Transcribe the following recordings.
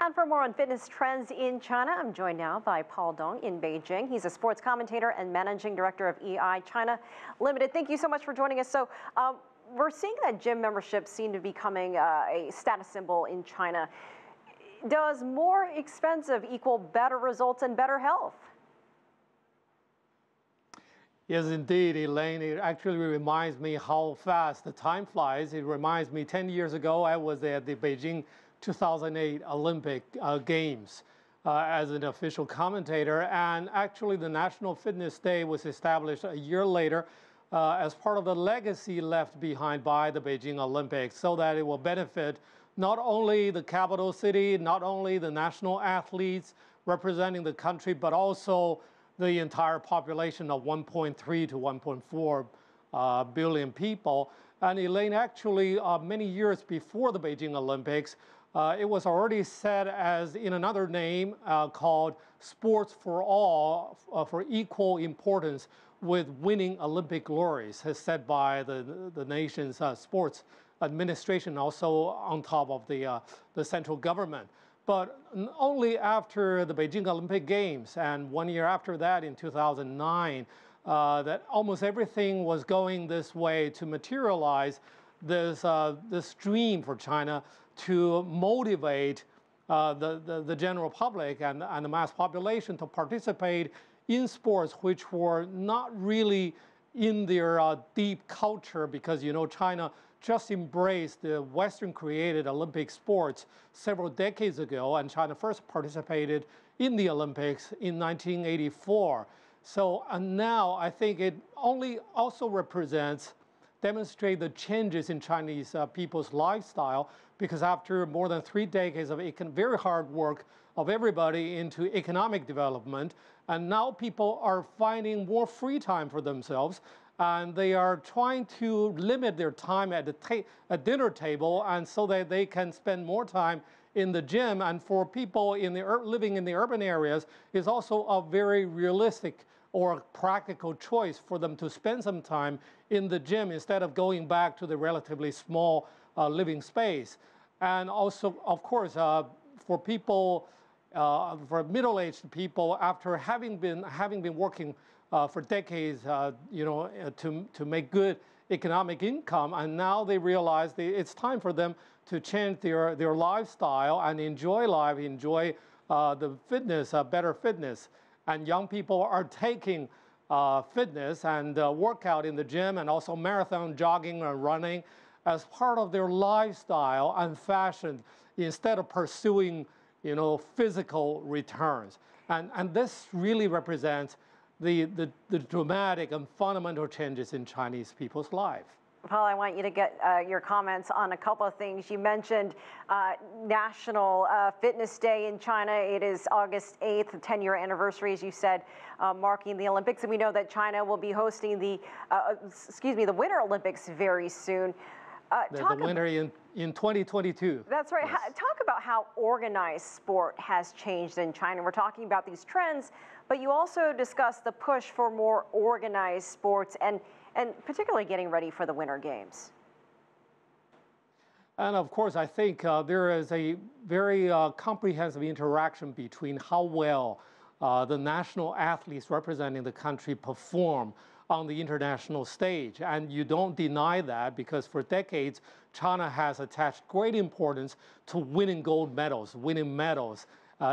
And for more on fitness trends in China, I'm joined now by Paul Dong in Beijing. He's a sports commentator and managing director of EI China Limited. Thank you so much for joining us. So we're seeing that gym memberships seem to be becoming a status symbol in China. Does more expensive equal better results and better health? Yes, indeed, Elaine. It actually reminds me how fast the time flies. It reminds me 10 years ago, I was at the Beijing 2008 Olympic Games as an official commentator. And actually, the National Fitness Day was established a year later as part of the legacy left behind by the Beijing Olympics, so that it will benefit not only the capital city, not only the national athletes representing the country, but also the entire population of 1.3 to 1.4 billion people. And Elaine, actually, many years before the Beijing Olympics, it was already said as in another name called Sports for All, for equal importance with winning Olympic glories, as said by the nation's sports administration, also on top of the central government. But only after the Beijing Olympic Games, and 1 year after that in 2009, that almost everything was going this way to materialize this dream for China to motivate the general public and the mass population to participate in sports which were not really in their deep culture, because, you know, China just embraced the Western-created Olympic sports several decades ago, and China first participated in the Olympics in 1984. So now I think it only also demonstrate the changes in Chinese people's lifestyle, because after more than 3 decades of very hard work of everybody into economic development, and now people are finding more free time for themselves, and they are trying to limit their time at the dinner table, and so that they can spend more time in the gym. And for people living in the urban areas, is also a very realistic or practical choice for them to spend some time in the gym instead of going back to the relatively small living space. And also, of course, for people, for middle-aged people, after having been working for decades, to make good economic income, and now they realize it's time for them to change their lifestyle and enjoy life, enjoy the fitness, better fitness. And young people are taking fitness and workout in the gym, and also marathon jogging and running as part of their lifestyle and fashion, instead of pursuing, physical returns. And this really represents the dramatic and fundamental changes in Chinese people's life. Paul, I want you to get your comments on a couple of things. You mentioned National Fitness Day in China. It is August 8th, the 10-year anniversary, as you said, marking the Olympics. And we know that China will be hosting the Winter Olympics very soon. The winter in 2022. That's right. Yes. Talk about how organized sport has changed in China. We're talking about these trends, but you also discussed the push for more organized sports and particularly getting ready for the Winter Games. And of course, I think there is a very comprehensive interaction between how well the national athletes representing the country perform on the international stage. And you don't deny that, because for decades, China has attached great importance to winning gold medals, winning medals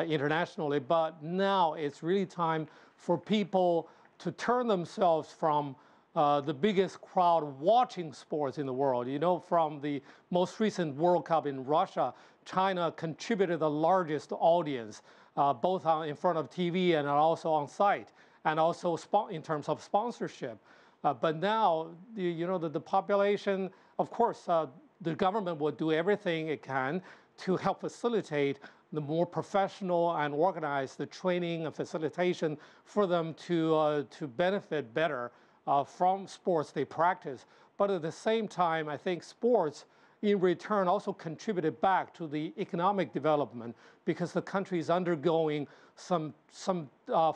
internationally. But now it's really time for people to turn themselves from the biggest crowd watching sports in the world. From the most recent World Cup in Russia, China contributed the largest audience, both in front of TV and also on site, and also in terms of sponsorship. But now, the population, of course, the government will do everything it can to help facilitate the more professional and organized the training and facilitation for them to benefit better from sports they practice. But at the same time, I think sports in return also contributed back to the economic development, because the country is undergoing some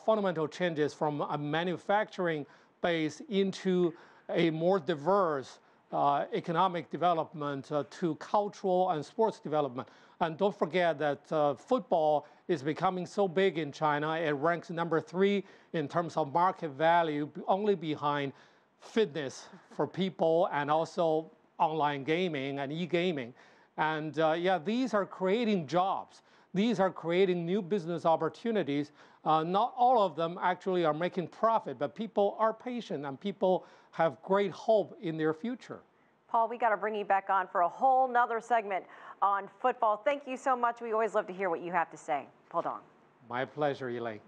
fundamental changes from a manufacturing base into a more diverse economic development to cultural and sports development. And don't forget that football is becoming so big in China. It ranks #3 in terms of market value, only behind fitness for people and also online gaming and e-gaming. And yeah, these are creating jobs. These are creating new business opportunities. Not all of them actually are making profit, but people are patient and people have great hope in their future. Paul, we got to bring you back on for a whole nother segment on football. Thank you so much. We always love to hear what you have to say. Paul Dong. My pleasure, Elaine.